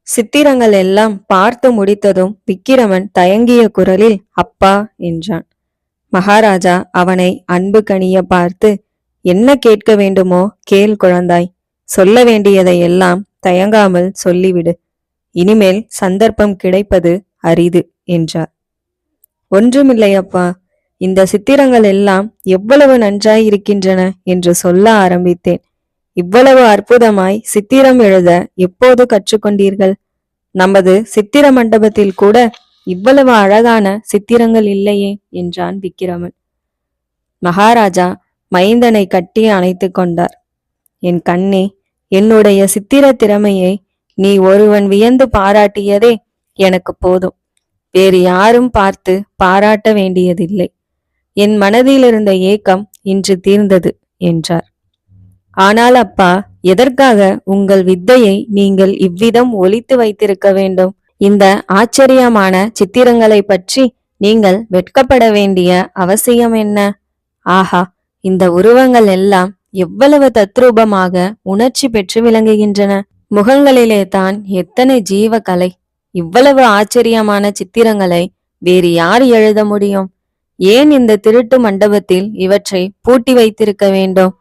சித்திரங்கள் எல்லாம் பார்த்து முடித்ததும் விக்கிரமன் தயங்கிய குரலில் அப்பா என்றான். மகாராஜா அவனை அன்பு கனிய பார்த்து, என்ன கேட்க வேண்டுமோ கேள் குழந்தாய், சொல்ல வேண்டியதை எல்லாம் தயங்காமல் சொல்லிவிடு. இனிமேல் சந்தர்ப்பம் கிடைப்பது அரிது என்றார். ஒன்றுமில்லையப்பா, இந்த சித்திரங்கள் எல்லாம் எவ்வளவு நன்றாய் இருக்கின்றன என்று சொல்ல ஆரம்பித்தேன். இவ்வளவு அற்புதமாய் சித்திரம் எழுத எப்போது கற்றுக்கொண்டீர்கள்? நமது சித்திர மண்டபத்தில் கூட இவ்வளவு அழகான சித்திரங்கள் இல்லையே என்றான் விக்கிரமன். மகாராஜா மைந்தனை கட்டி அணைத்து கொண்டார். என் கண்ணே, என்னுடைய சித்திர திறமையை நீ ஒருவன் வியந்து பாராட்டியதே எனக்கு போதும். வேறு யாரும் பார்த்து பாராட்ட வேண்டியதில்லை. என் மனதில் இருந்த ஏக்கம் இன்று தீர்ந்தது என்றார். ஆனால் அப்பா, எதற்காக உங்கள் வித்தையை நீங்கள் இவ்விதம் ஒளித்து வைத்திருக்க வேண்டும்? இந்த ஆச்சரியமான சித்திரங்களை பற்றி நீங்கள் வெட்கப்பட வேண்டிய அவசியம் என்ன? ஆஹா, இந்த உருவங்கள் எல்லாம் எவ்வளவு தத்ரூபமாக உணர்ச்சி பெற்று விளங்குகின்றன. முகங்களிலே தான் எத்தனை ஜீவ கலை! இவ்வளவு ஆச்சரியமான சித்திரங்களை வேறு யார் எழுத முடியும்? ஏன் இந்த திருட்டு மண்டபத்தில் இவற்றை பூட்டி வைத்திருக்க வேண்டும்?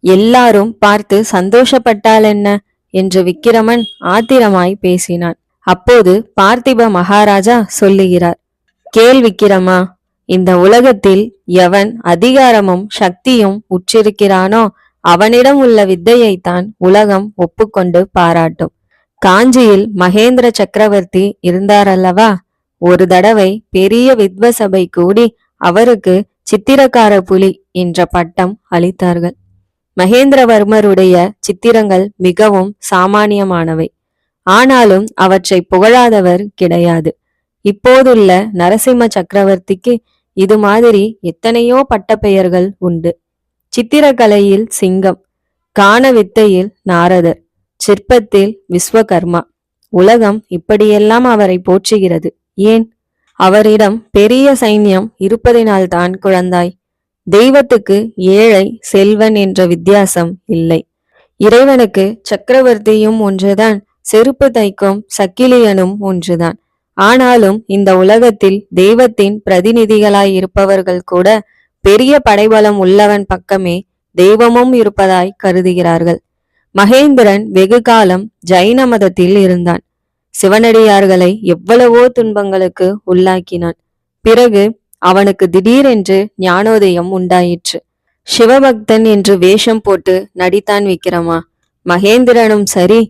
எல்லாரும் பார்த்து சந்தோஷப்பட்டால் என்ன என்று விக்கிரமன் ஆத்திரமாய் பேசினான். அப்போது பார்த்திப மகாராஜா சொல்லுகிறார். கேள் விக்கிரமா, இந்த உலகத்தில் எவன் அதிகாரமும் சக்தியும் உற்றிருக்கிறானோ அவனிடம் உள்ள வித்தையைத்தான் உலகம் ஒப்புக்கொண்டு பாராட்டும். காஞ்சியில் மகேந்திர சக்கரவர்த்தி இருந்தாரல்லவா, ஒரு தடவை பெரிய வித்வசபை கூடி அவருக்கு சித்திரக்கார புலி என்ற பட்டம் அளித்தார்கள். மகேந்திரவர்மருடைய சித்திரங்கள் மிகவும் சாமானியமானவை. ஆனாலும் அவற்றை புகழாதவர் கிடையாது. இப்போதுள்ள நரசிம்ம சக்கரவர்த்திக்கு இது மாதிரி எத்தனையோ பட்டப்பெயர்கள் உண்டு. சித்திரக்கலையில் சிங்கம், கான வித்தையில் நாரதர், சிற்பத்தில் விஸ்வகர்மா. உலகம் இப்படியெல்லாம் அவரை போற்றுகிறது. ஏன்? அவரிடம் பெரிய சைன்யம் இருப்பதினால்தான் குழந்தாய். தெய்வத்துக்கு ஏழை செல்வன் என்ற வித்தியாசம் இல்லை. இறைவனுக்கு சக்கரவர்த்தியும் ஒன்றுதான், செருப்பு தைக்கும் சக்கிலியனும் ஒன்றுதான். ஆனாலும் இந்த உலகத்தில் தெய்வத்தின் பிரதிநிதிகளாய் இருப்பவர்கள் கூட பெரிய படைபலம் உள்ளவன் பக்கமே தெய்வமும் இருப்பதாய் கருதுகிறார்கள். மகேந்திரன் வெகு காலம் ஜைன மதத்தில் இருந்தான். சிவனடியார்களை எவ்வளவோ துன்பங்களுக்கு உள்ளாக்கினான். பிறகு அவனுக்கு திடீரென்று ஞானோதயம் உண்டாயிற்று. சிவபக்தன் என்று வேஷம் போட்டு நடித்தான் விக்கிரமா. மகேந்திரனும் சரி,